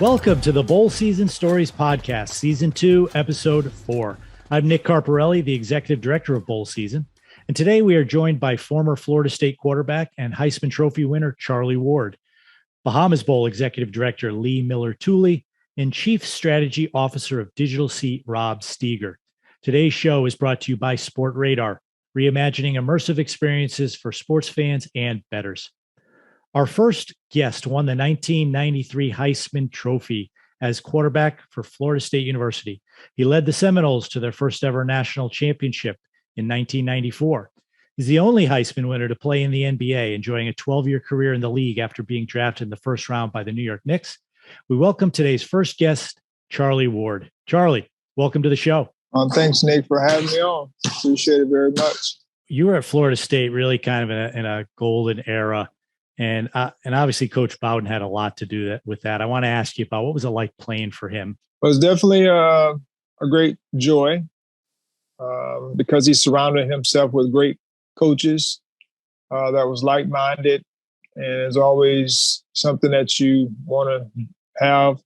Welcome to the Bowl Season Stories Podcast, Season 2, Episode 4. I'm Nick Carparelli, the Executive Director of Bowl Season, and today we are joined by former Florida State quarterback and Heisman Trophy winner Charlie Ward, Bahamas Bowl Executive Director Lea Miller-Tooley, and Chief Strategy Officer of Digital Seat Rob Steeger. Today's show is brought to you by Sport Radar, reimagining immersive experiences for sports fans and bettors. Our first guest won the 1993 Heisman Trophy as quarterback for Florida State University. He led the Seminoles to their first ever national championship in 1994. He's the only Heisman winner to play in the NBA, enjoying a 12-year career in the league after being drafted in the first round by the New York Knicks. We welcome today's first guest, Charlie Ward. Charlie, welcome to the show. Thanks, Nick, for having me on. Appreciate it very much. You were at Florida State really kind of in a golden era. And obviously, Coach Bowden had a lot to do with that. I want to ask you about what was it like playing for him? It was definitely a great joy because he surrounded himself with great coaches that was like-minded. And it's always something that you want to have.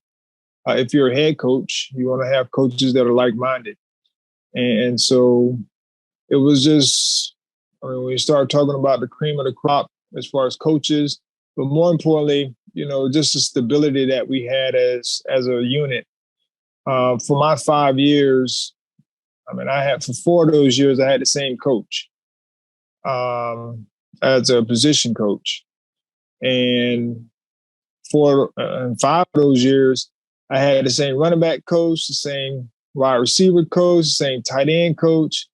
If you're a head coach, you want to have coaches that are like-minded. And so it was just, when you start talking about the cream of the crop, as far as coaches, but more importantly, just the stability that we had as a unit. For my 5 years, for 4 of those years, I had the same coach as a position coach. And for 5 of those years, I had the same running back coach, the same wide receiver coach, the same tight end coach.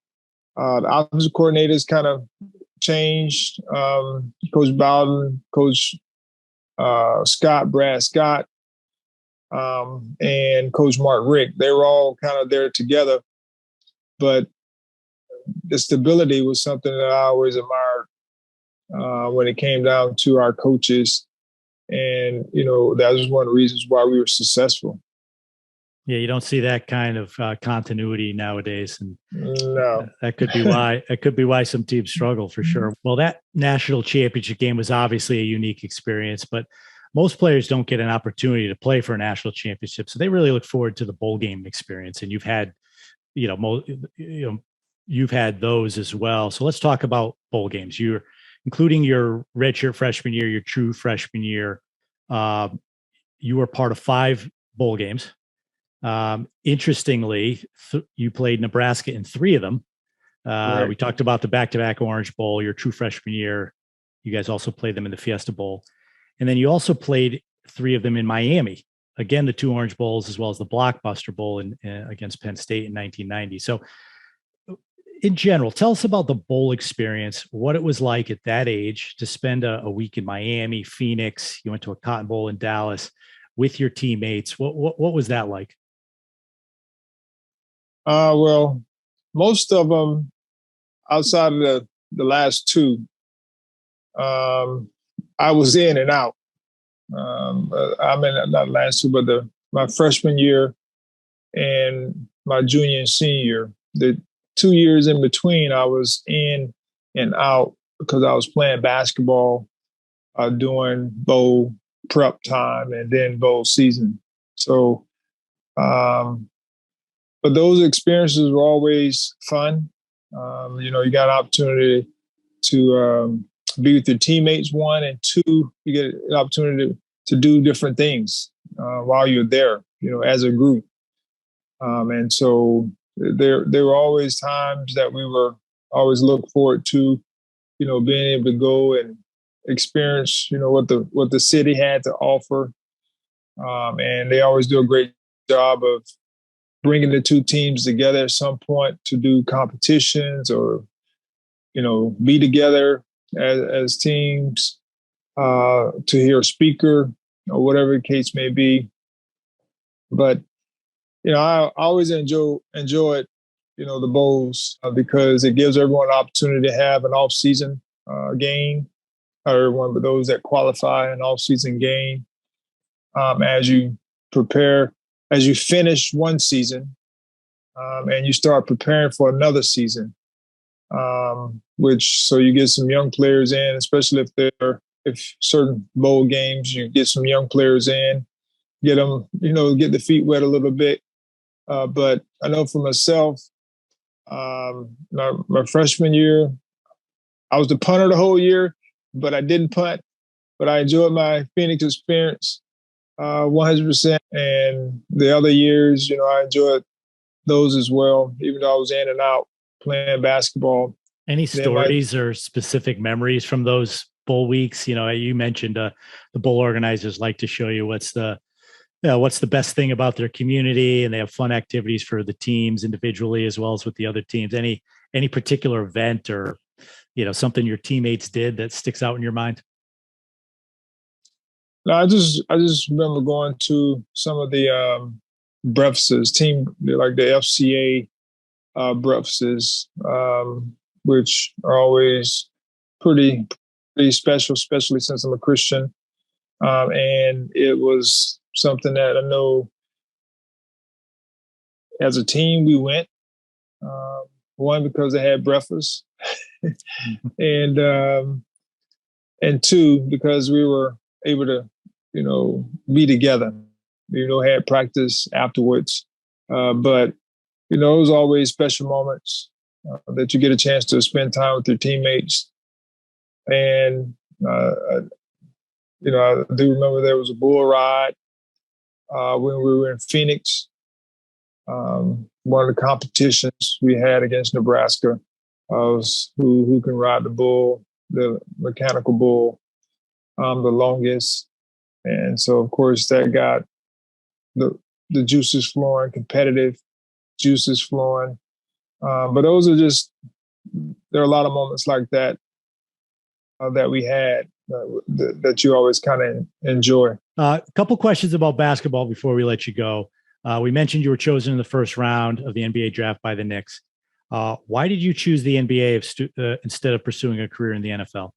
The offensive coordinators kind of changed. Coach Bowden, Coach Brad Scott, and Coach Mark Rick. They were all kind of there together. But the stability was something that I always admired when it came down to our coaches. And, that was one of the reasons why we were successful. Yeah, you don't see that kind of continuity nowadays, and no, that could be why some teams struggle for sure. Well, that national championship game was obviously a unique experience, but most players don't get an opportunity to play for a national championship, so they really look forward to the bowl game experience. And you've had, you've had those as well. So let's talk about bowl games. You're including your redshirt freshman year, your true freshman year. You were part of 5 bowl games. Interestingly, you played Nebraska in 3 of them. Right. We talked about the back-to-back Orange Bowl, your true freshman year. You guys also played them in the Fiesta Bowl. And then you also played 3 of them in Miami. Again, the 2 Orange Bowls, as well as the Blockbuster Bowl against Penn State in 1990. So in general, tell us about the bowl experience, what it was like at that age to spend a week in Miami, Phoenix. You went to a Cotton Bowl in Dallas with your teammates. What was that like? Well, most of them, outside of the last 2, I was in and out. Not last 2, but my freshman year and my junior and senior year. The 2 years in between, I was in and out because I was playing basketball during bowl prep time and then bowl season. So, but those experiences were always fun. You got an opportunity to be with your teammates, 1, and 2, you get an opportunity to do different things while you're there, as a group. And so there were always times that we were always look forward to, being able to go and experience, what the city had to offer. And they always do a great job of bringing the 2 teams together at some point to do competitions or, be together as teams to hear a speaker or whatever the case may be. But, I always enjoy it, the bowls because it gives everyone an opportunity to have an off-season game. Everyone but those that qualify an off-season game as you prepare, as you finish one season and you start preparing for another season, so you get some young players in, especially if certain bowl games, you get some young players in get them, get the feet wet a little bit. But I know for myself, my freshman year, I was the punter the whole year, but I didn't punt. But I enjoyed my Phoenix experience 100%. And the other years, I enjoyed those as well, even though I was in and out playing basketball. Any stories or specific memories from those bowl weeks? You mentioned the bowl organizers like to show you what's the best thing about their community, and they have fun activities for the teams individually as well as with the other teams. Any particular event or something your teammates did that sticks out in your mind? No, I just remember going to some of the breakfasts, like the FCA breakfasts, which are always pretty special, especially since I'm a Christian. And it was something that I know as a team we went. One, because they had breakfast, and two, because we were able to, be together. Had practice afterwards, but it was always special moments that you get a chance to spend time with your teammates. And I do remember there was a bull ride when we were in Phoenix. One of the competitions we had against Nebraska was who can ride the bull, the mechanical bull, the longest. And so, of course, that got the juices flowing, competitive juices flowing. But those are there are a lot of moments like that that we had that you always kind of enjoy. A couple questions about basketball before we let you go. We mentioned you were chosen in the first round of the NBA draft by the Knicks. Why did you choose the NBA instead of pursuing a career in the NFL?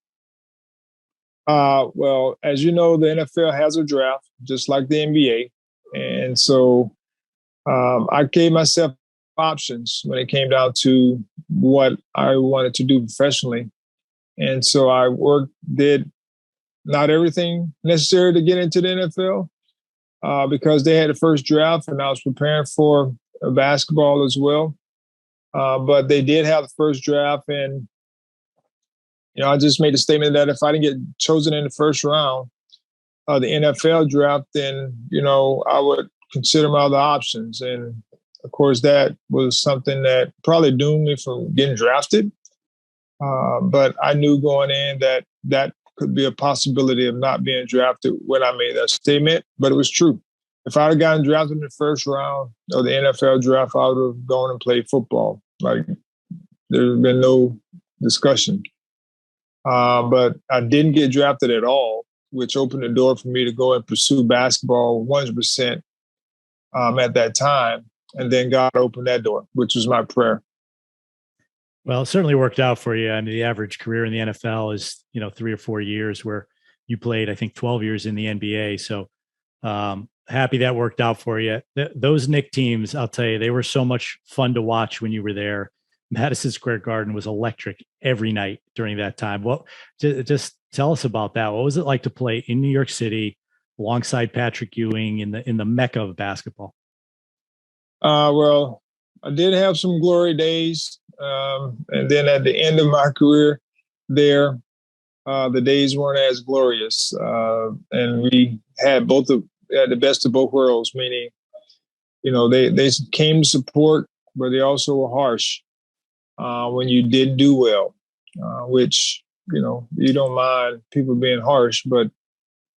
Well, as you know, the NFL has a draft, just like the NBA. And so I gave myself options when it came down to what I wanted to do professionally. And so I did not everything necessary to get into the NFL because they had the first draft and I was preparing for basketball as well. But they did have the first draft, and I just made a statement that if I didn't get chosen in the first round of the NFL draft, then, I would consider my other options. And of course, that was something that probably doomed me from getting drafted. But I knew going in that could be a possibility of not being drafted when I made that statement, but it was true. If I had gotten drafted in the first round of the NFL draft, I would have gone and played football. Like, there's been no discussion. But I didn't get drafted at all, which opened the door for me to go and pursue basketball 100% at that time. And then God opened that door, which was my prayer. Well, it certainly worked out for you. I mean, the average career in the NFL is, 3 or 4 years, where you played, I think, 12 years in the NBA. So happy that worked out for you. Those Knick teams, I'll tell you, they were so much fun to watch when you were there. Madison Square Garden was electric every night during that time. Well, just tell us about that. What was it like to play in New York City alongside Patrick Ewing in the mecca of basketball? Well, I did have some glory days. And then at the end of my career there, the days weren't as glorious. And we had the best of both worlds, meaning, they came to support, but they also were harsh when you didn't do well, which, you don't mind people being harsh, but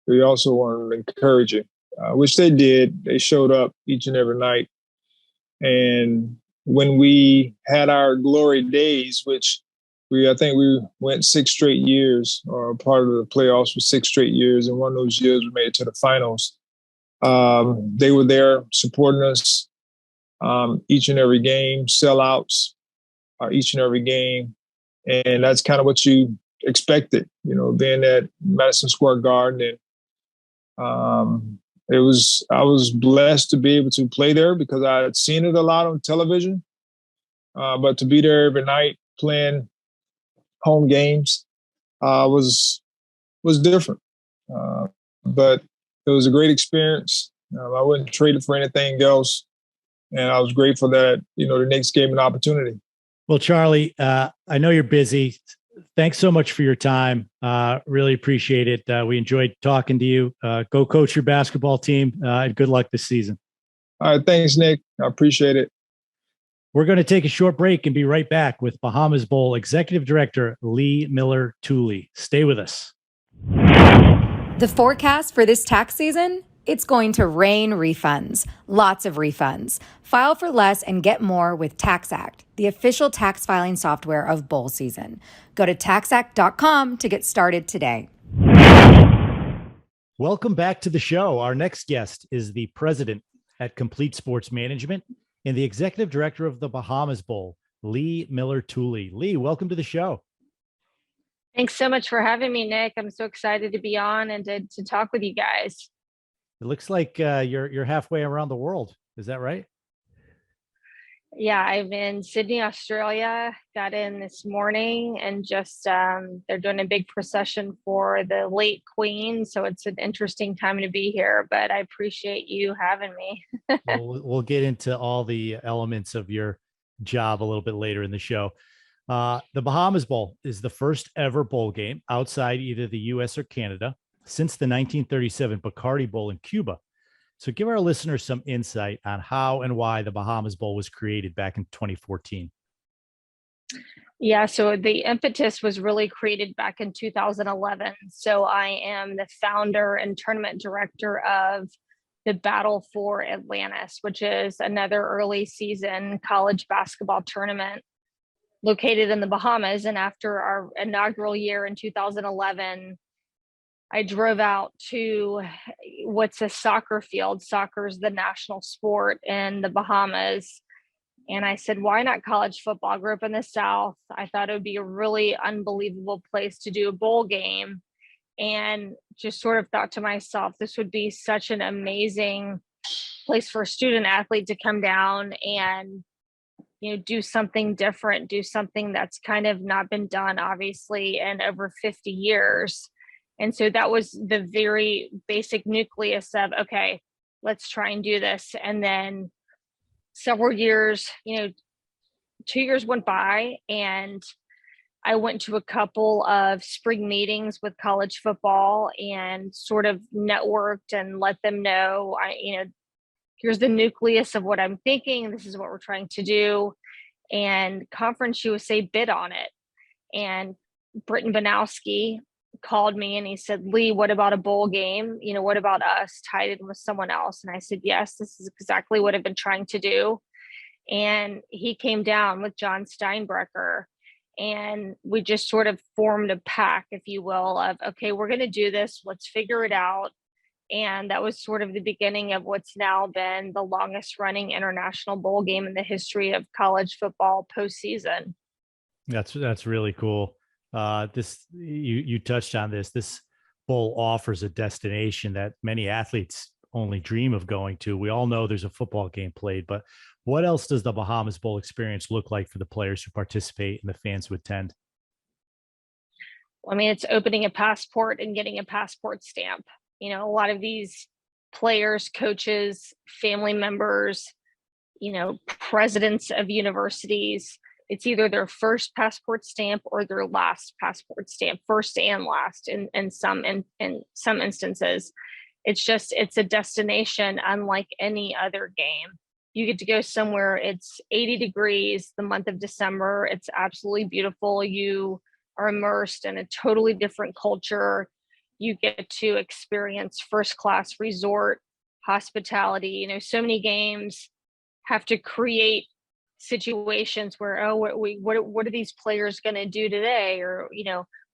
they also want to encourage you, which they did. They showed up each and every night. And when we had our glory days, which I think we went 6 straight years, or part of the playoffs for 6 straight years. And one of those years we made it to the finals. They were there supporting us each and every game, sellouts each and every game. And that's kind of what you expected, being at Madison Square Garden. And I was blessed to be able to play there because I had seen it a lot on television. But to be there every night playing home games was different. But it was a great experience. I wouldn't trade it for anything else. And I was grateful that, the Knicks gave me an opportunity. Well, Charlie, I know you're busy. Thanks so much for your time. Really appreciate it. We enjoyed talking to you. Go coach your basketball team, and good luck this season. All right. Thanks, Nick. I appreciate it. We're going to take a short break and be right back with Bahamas Bowl Executive Director Lea Miller-Tooley. Stay with us. The forecast for this tax season? It's going to rain refunds, lots of refunds. File for less and get more with TaxAct, the official tax filing software of bowl season. Go to taxact.com to get started today. Welcome back to the show. Our next guest is the president at Complete Sports Management and the executive director of the Bahamas Bowl, Lea Miller-Tooley. Lee, welcome to the show. Thanks so much for having me, Nick. I'm so excited to be on and to talk with you guys. It looks like you're halfway around the world. Is that right? Yeah, I'm in Sydney, Australia. Got in this morning and just they're doing a big procession for the late Queen. So it's an interesting time to be here, but I appreciate you having me. We'll get into all the elements of your job a little bit later in the show. The Bahamas Bowl is the first ever bowl game outside either the U.S. or Canada since the 1937 Bacardi Bowl in Cuba. So give our listeners some insight on how and why the Bahamas Bowl was created back in 2014. Yeah, so the impetus was really created back in 2011. So I am the founder and tournament director of the Battle for Atlantis, which is another early season college basketball tournament located in the Bahamas. And after our inaugural year in 2011, I drove out to what's a soccer field. Soccer is the national sport in the Bahamas. And I said, why not college football? I grew up in the South. I thought it would be a really unbelievable place to do a bowl game. And just sort of thought to myself, this would be such an amazing place for a student athlete to come down and, do something different, do something that's kind of not been done, obviously, in over 50 years. And so that was the very basic nucleus of, okay, let's try and do this. And then several years, 2 years went by and I went to a couple of spring meetings with college football and sort of networked and let them know, here's the nucleus of what I'm thinking. This is what we're trying to do. And Conference USA bid on it. And Britton Banowski called me and he said, Lee, what about a bowl game? What about us tied in with someone else? And I said, yes, this is exactly what I've been trying to do. And he came down with John Steinbrecher and we just sort of formed a pack, if you will, of, okay, we're going to do this. Let's figure it out. And that was sort of the beginning of what's now been the longest running international bowl game in the history of college football postseason. That's really cool. You touched on this. This bowl offers a destination that many athletes only dream of going to. We all know there's a football game played, but what else does the Bahamas Bowl experience look like for the players who participate and the fans who attend? I mean, it's opening a passport and getting a passport stamp. A lot of these players, coaches, family members, presidents of universities, it's either their first passport stamp or their last passport stamp, first and last in some instances. It's a destination unlike any other game. You get to go somewhere, it's 80 degrees the month of December. It's absolutely beautiful. You are immersed in a totally different culture. You get to experience first-class resort hospitality. So many games have to create situations where, what are these players going to do today? Or,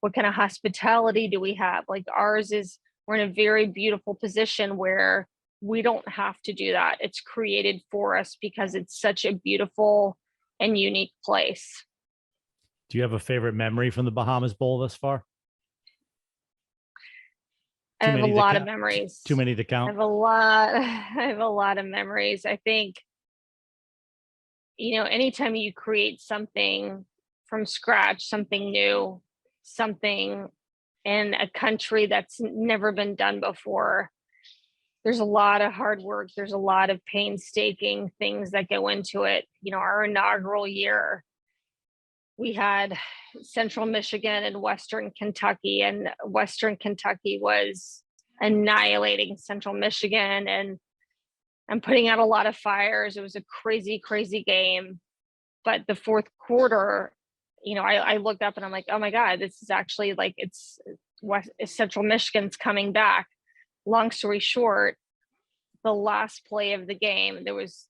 what kind of hospitality do we have? Like ours is, we're in a very beautiful position where we don't have to do that. It's created for us because it's such a beautiful and unique place. Do you have a favorite memory from the Bahamas Bowl thus far? I have a lot of memories. Too many to count? I have a lot of memories. I think, anytime you create something from scratch, something new, something in a country that's never been done before, there's a lot of hard work. There's a lot of painstaking things that go into it. Our inaugural year, we had Central Michigan and Western Kentucky, and Western Kentucky was annihilating Central Michigan and putting out a lot of fires. It was a crazy, crazy game. But the fourth quarter, I looked up and I'm like, oh my God, this is actually like it's Central Michigan's coming back. Long story short, the last play of the game, there was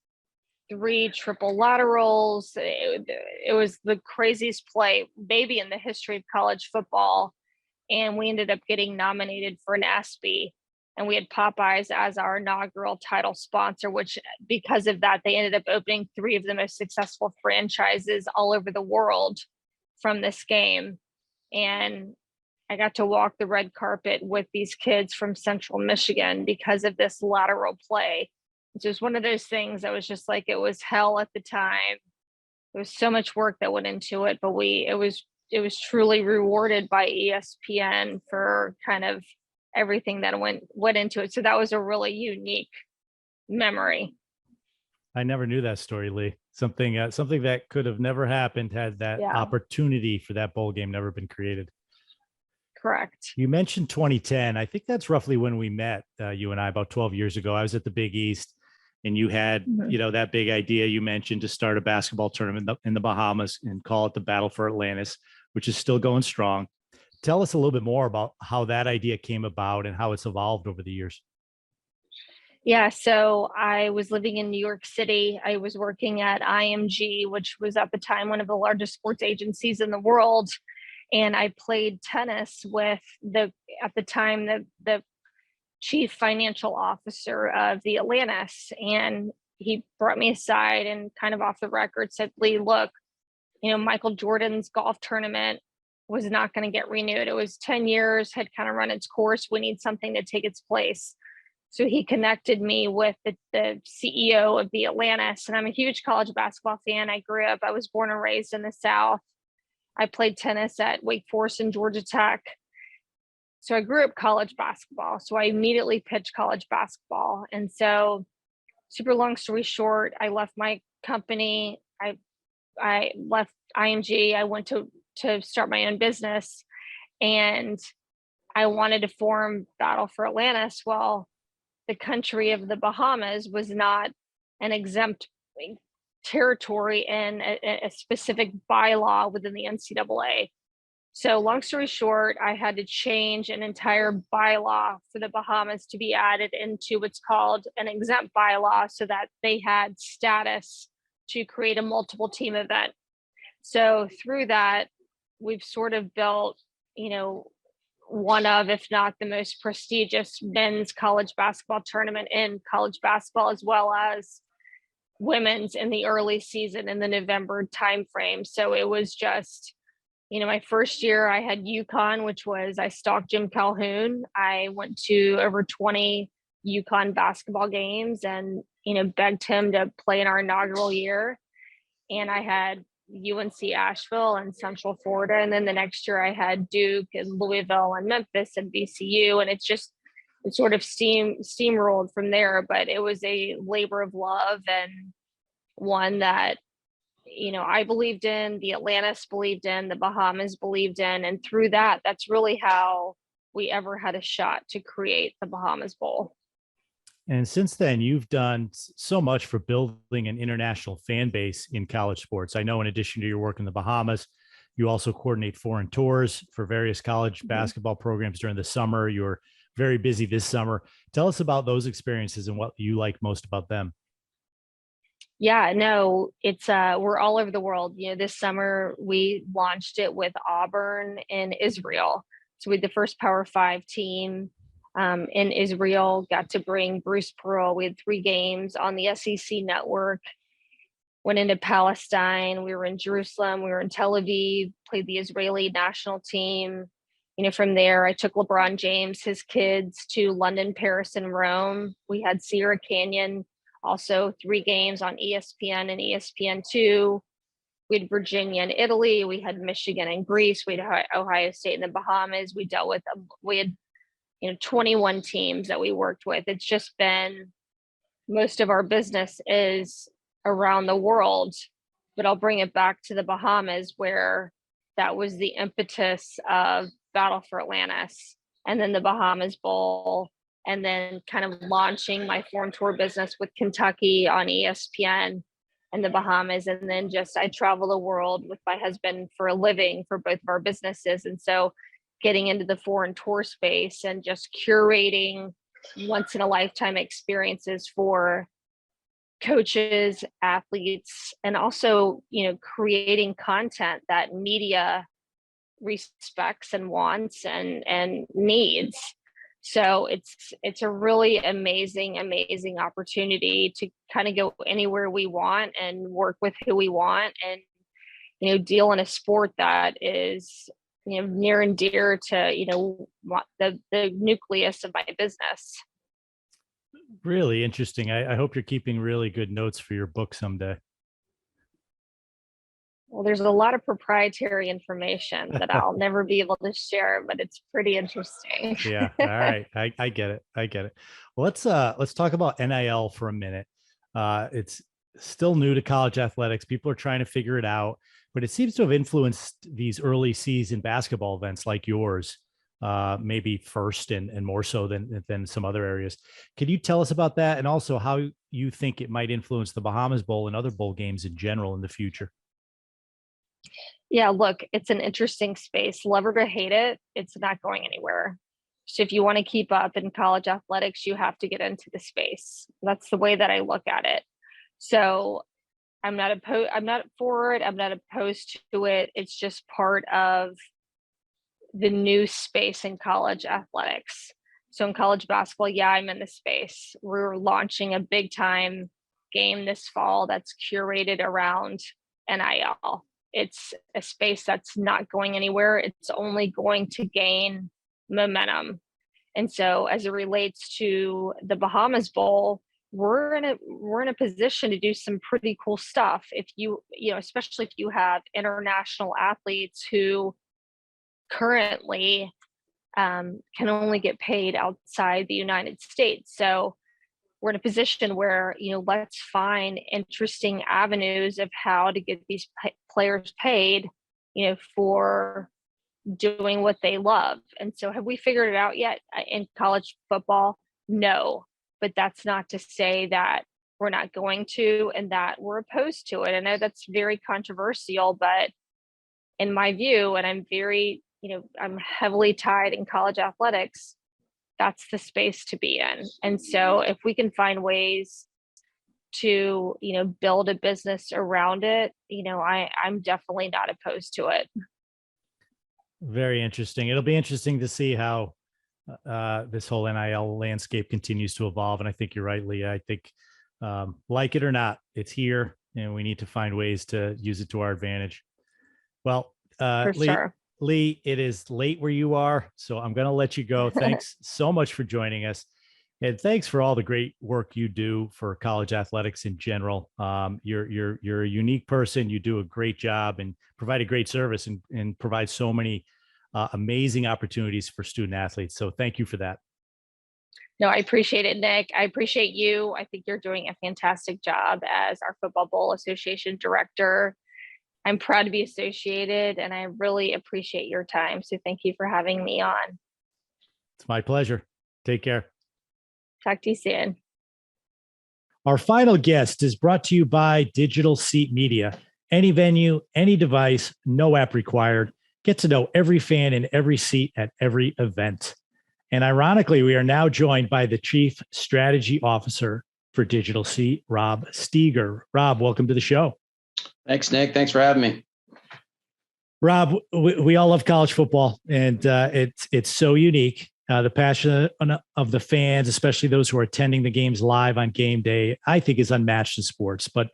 3 triple laterals. It was the craziest play maybe in the history of college football. And we ended up getting nominated for an ESPY. And we had Popeyes as our inaugural title sponsor, which because of that, they ended up opening 3 of the most successful franchises all over the world from this game. And I got to walk the red carpet with these kids from Central Michigan because of this lateral play. It was one of those things that was just like, it was hell at the time. There was so much work that went into it, but it was truly rewarded by ESPN for kind of everything that went into it. So that was a really unique memory. I never knew that story, Lee. Something that could have never happened had that opportunity for that bowl game never been created. Correct. You mentioned 2010. I think that's roughly when we met, you and I, about 12 years ago. I was at the Big East, and you had, that big idea you mentioned to start a basketball tournament in the Bahamas and call it the Battle for Atlantis, which is still going strong. Tell us a little bit more about how that idea came about and how it's evolved over the years. Yeah, so I was living in New York City. I was working at IMG, which was at the time one of the largest sports agencies in the world. And I played tennis with at the time, the chief financial officer of the Atlantis. And he brought me aside and kind of off the record said, Lee, look, Michael Jordan's golf tournament was not going to get renewed. It was 10 years, had kind of run its course. We need something to take its place. So he connected me with the CEO of the Atlantis. And I'm a huge college basketball fan. I was born and raised in the South. I played tennis at Wake Forest and Georgia Tech. So I grew up college basketball. So I immediately pitched college basketball. And so super long story short, I left my company. I left IMG. I went to start my own business, and I wanted to form Battle for Atlantis. Well, the country of the Bahamas was not an exempt territory in a specific bylaw within the NCAA. So long story short, I had to change an entire bylaw for the Bahamas to be added into what's called an exempt bylaw so that they had status to create a multiple team event. So through that, we've sort of built, one of, if not the most prestigious men's college basketball tournament in college basketball, as well as women's in the early season in the November timeframe. So it was just, my first year I had UConn, which was I stalked Jim Calhoun. I went to over 20 UConn basketball games and, begged him to play in our inaugural year. And I had UNC Asheville and Central Florida. And then the next year I had Duke and Louisville and Memphis and VCU. And it sort of steamrolled from there, but it was a labor of love and one that, I believed in, the Atlantis believed in, the Bahamas believed in. And through that, that's really how we ever had a shot to create the Bahamas Bowl. And since then, you've done so much for building an international fan base in college sports. I know in addition to your work in the Bahamas, you also coordinate foreign tours for various college basketball programs during the summer. You're very busy this summer. Tell us about those experiences and what you like most about them. Yeah, no, it's we're all over the world. This summer we launched it with Auburn in Israel. So we had the first Power 5 team in Israel, got to bring Bruce Pearl. We had 3 games on the SEC network, went into Palestine. We were in Jerusalem. We were in Tel Aviv, played the Israeli national team. From there, I took LeBron James, his kids, to London, Paris, and Rome. We had Sierra Canyon, also 3 games on ESPN and ESPN2. We had Virginia and Italy. We had Michigan and Greece. We had Ohio State and the Bahamas. We had 21 teams that we worked with. It's just been, most of our business is around the world, but I'll bring it back to the Bahamas, where that was the impetus of Battle for Atlantis, and then the Bahamas Bowl, and then kind of launching my foreign tour business with Kentucky on ESPN and the Bahamas. And then just, I travel the world with my husband for a living for both of our businesses. And so getting into the foreign tour space and just curating once in a lifetime experiences for coaches, athletes, and also, creating content that media respects and wants and needs. So it's a really amazing opportunity to kind of go anywhere we want and work with who we want, and deal in a sport that is near and dear to the nucleus of my business. Really interesting. I hope you're keeping really good notes for your book someday. Well, there's a lot of proprietary information that I'll never be able to share, but it's pretty interesting. Yeah. All right. I get it. Well, let's talk about NIL for a minute. It's still new to college athletics. People are trying to figure it out, but it seems to have influenced these early season basketball events like yours, maybe first and more so than some other areas. Can you tell us about that, and also how you think it might influence the Bahamas Bowl and other bowl games in general in the future? Yeah, look, it's an interesting space. Love it or hate it, it's not going anywhere. So if you want to keep up in college athletics, you have to get into the space. That's the way that I look at it. So I'm not for it. I'm not opposed to it. It's just part of the new space in college athletics. So in college basketball, yeah, I'm in the space. We're launching a big time game this fall that's curated around NIL. It's a space that's not going anywhere. It's only going to gain momentum. And so as it relates to the Bahamas Bowl, we're in a position to do some pretty cool stuff. If especially if you have international athletes who currently can only get paid outside the United States. So we're in a position where, let's find interesting avenues of how to get these players paid, for doing what they love. And so have we figured it out yet in college football? No, but that's not to say that we're not going to, and that we're opposed to it. I know that's very controversial, but in my view, and I'm very, I'm heavily tied in college athletics, that's the space to be in. And so if we can find ways to, build a business around it, I'm definitely not opposed to it. Very interesting. It'll be interesting to see how this whole NIL landscape continues to evolve. And I think you're right, Leah. I think like it or not, it's here, and we need to find ways to use it to our advantage. Well, For sure. Lee, it is late where you are, so I'm going to let you go. Thanks so much for joining us. And thanks for all the great work you do for college athletics in general. You're a unique person. You do a great job and provide a great service and provide so many amazing opportunities for student athletes. So thank you for that. No, I appreciate it, Nick. I appreciate you. I think you're doing a fantastic job as our Football Bowl Association director. I'm proud to be associated, and I really appreciate your time. So thank you for having me on. It's my pleasure. Take care. Talk to you soon. Our final guest is brought to you by Digital Seat Media. Any venue, any device, no app required. Get to know every fan in every seat at every event. And ironically, we are now joined by the Chief Strategy Officer for Digital Seat, Rob Steeger. Rob, welcome to the show. Thanks, Nick. Thanks for having me. Rob, we all love college football, and it's so unique. The passion of the fans, especially those who are attending the games live on game day, I think is unmatched in sports. But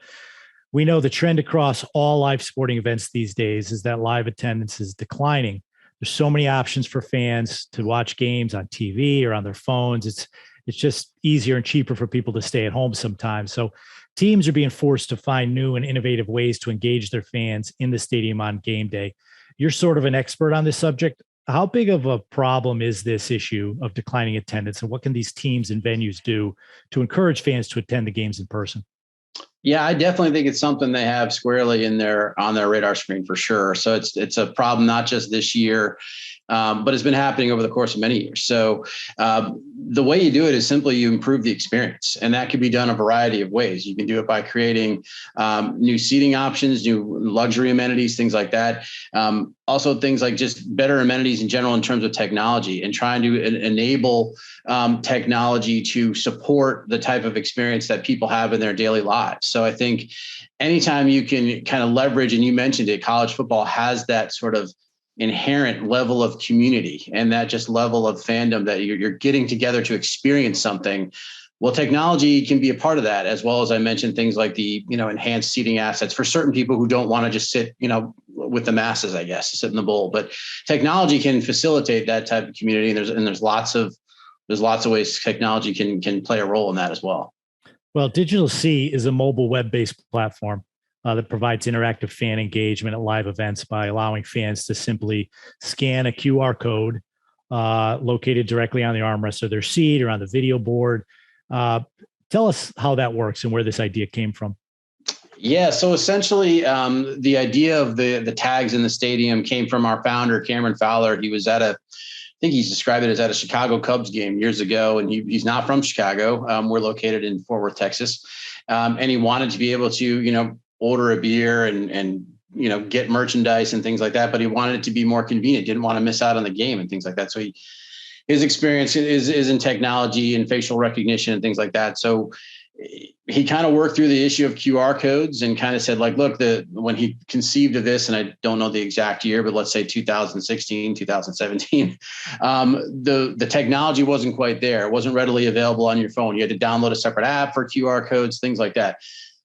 we know the trend across all live sporting events these days is that live attendance is declining. There's so many options for fans to watch games on TV or on their phones. It's just easier and cheaper for people to stay at home sometimes. So teams are being forced to find new and innovative ways to engage their fans in the stadium on game day. You're sort of an expert on this subject. How big of a problem is this issue of declining attendance, and what can these teams and venues do to encourage fans to attend the games in person? Yeah, I definitely think it's something they have squarely on their radar screen for sure. So it's a problem not just this year, but it's been happening over the course of many years. So the way you do it is simply you improve the experience, and that can be done a variety of ways. You can do it by creating new seating options, new luxury amenities, things like that. Also, things like just better amenities in general in terms of technology, and trying to enable technology to support the type of experience that people have in their daily lives. So I think anytime you can kind of leverage, and you mentioned it, college football has that sort of inherent level of community and that just level of fandom that you're getting together to experience something. Well, technology can be a part of that, as well as I mentioned things like the, enhanced seating assets for certain people who don't want to just sit, with the masses, I guess, sit in the bowl. But technology can facilitate that type of community. And there's lots of ways technology can play a role in that as well. Well, Digital C is a mobile web-based platform that provides interactive fan engagement at live events by allowing fans to simply scan a QR code located directly on the armrest of their seat or on the video board. Tell us how that works and where this idea came from. Yeah, so essentially, the idea of the tags in the stadium came from our founder, Cameron Fowler. He was I think he's described it as at a Chicago Cubs game years ago, and he's not from Chicago. We're located in Fort Worth, Texas, and he wanted to be able to, order a beer and get merchandise and things like that, but he wanted it to be more convenient. Didn't want to miss out on the game and things like that. So his experience is in technology and facial recognition and things like that. So he kind of worked through the issue of QR codes and kind of said, like, look, when he conceived of this, and I don't know the exact year, but let's say 2016, 2017, the technology wasn't quite there. It wasn't readily available on your phone. You had to download a separate app for QR codes, things like that.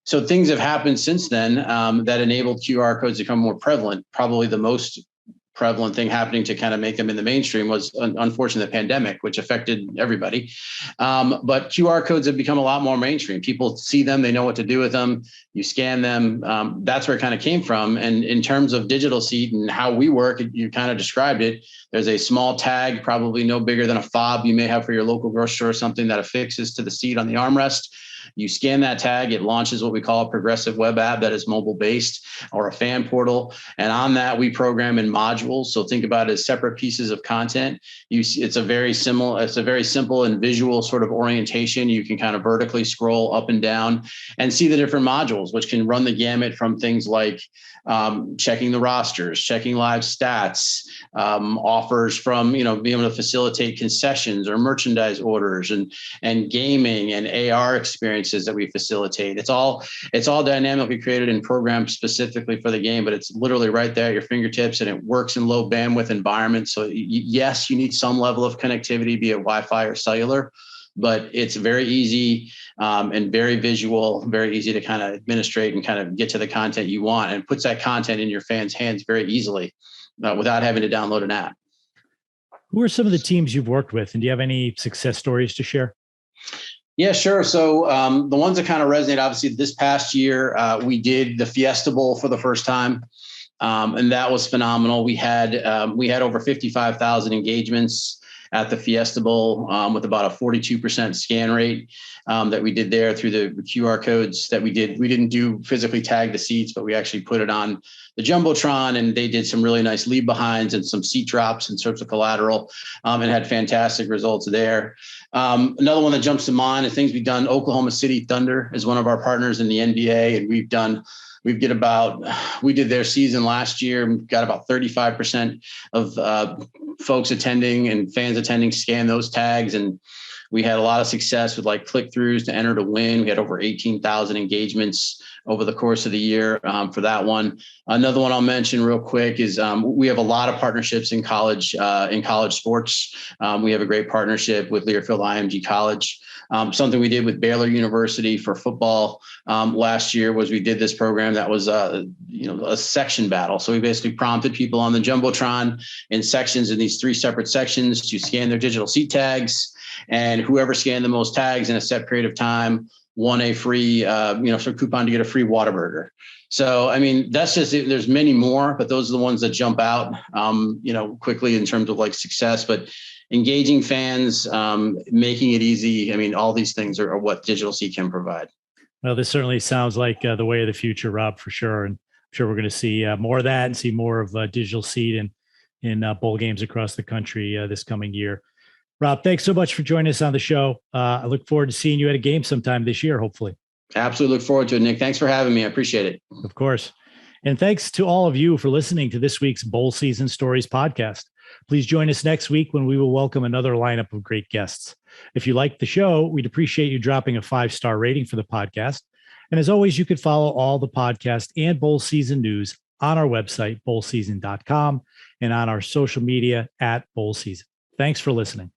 So things have happened since then that enabled QR codes to become more prevalent. Probably the most prevalent thing happening to kind of make them in the mainstream was unfortunately the pandemic, which affected everybody. But QR codes have become a lot more mainstream. People see them, they know what to do with them. You scan them. That's where it kind of came from. And in terms of digital seat and how we work, you kind of described it. There's a small tag, probably no bigger than a fob you may have for your local grocery store or something, that affixes to the seat on the armrest. You scan that tag, it launches what we call a progressive web app that is mobile based, or a fan portal. And on that, we program in modules. So think about it as separate pieces of content. It's a very simple and visual sort of orientation. You can kind of vertically scroll up and down and see the different modules, which can run the gamut from things like checking the rosters, checking live stats, offers from, being able to facilitate concessions or merchandise orders, and gaming and AR experiences that we facilitate. It's all dynamically created and programmed specifically for the game, but it's literally right there at your fingertips, and it works in low bandwidth environments. So yes, you need some level of connectivity, be it Wi-Fi or cellular, but it's very easy and very visual, very easy to kind of administrate and kind of get to the content you want, and puts that content in your fans' hands very easily without having to download an app. Who are some of the teams you've worked with, and do you have any success stories to share? Yeah, sure. So the ones that kind of resonate, obviously this past year, we did the Fiesta Bowl for the first time. And that was phenomenal. We had over 55,000 engagements at the Fiesta Bowl with about a 42% scan rate that we did there through the QR codes that we did. We didn't do physically tag the seats, but we actually put it on the Jumbotron, and they did some really nice leave behinds and some seat drops and sorts of collateral, and had fantastic results there. Another one that jumps to mind is things we've done. Oklahoma City Thunder is one of our partners in the NBA, and we did their season last year. We've got about 35% of folks attending and fans attending scan those tags. And we had a lot of success with like click-throughs to enter to win. We had over 18,000 engagements over the course of the year for that one. Another one I'll mention real quick is we have a lot of partnerships in college sports. We have a great partnership with Learfield IMG College. Something we did with Baylor University for football last year was we did this program that was a section battle. So we basically prompted people on the Jumbotron in sections, in these 3 separate sections, to scan their digital seat tags, and whoever scanned the most tags in a set period of time won a free, sort of coupon to get a free Whataburger. So, I mean, that's just, there's many more, but those are the ones that jump out, quickly in terms of like success, but engaging fans, making it easy. I mean, all these things are what Digital Seat can provide. Well, this certainly sounds like the way of the future, Rob, for sure. And I'm sure we're going to see more of that and see more of Digital Seat in bowl games across the country this coming year. Rob, thanks so much for joining us on the show. I look forward to seeing you at a game sometime this year, hopefully. Absolutely look forward to it, Nick. Thanks for having me. I appreciate it. Of course. And thanks to all of you for listening to this week's Bowl Season Stories podcast. Please join us next week when we will welcome another lineup of great guests. If you like the show, we'd appreciate you dropping a 5-star rating for the podcast. And as always, you could follow all the podcast and bowl season news on our website, bowlseason.com, and on our social media @bowlseason. Thanks for listening.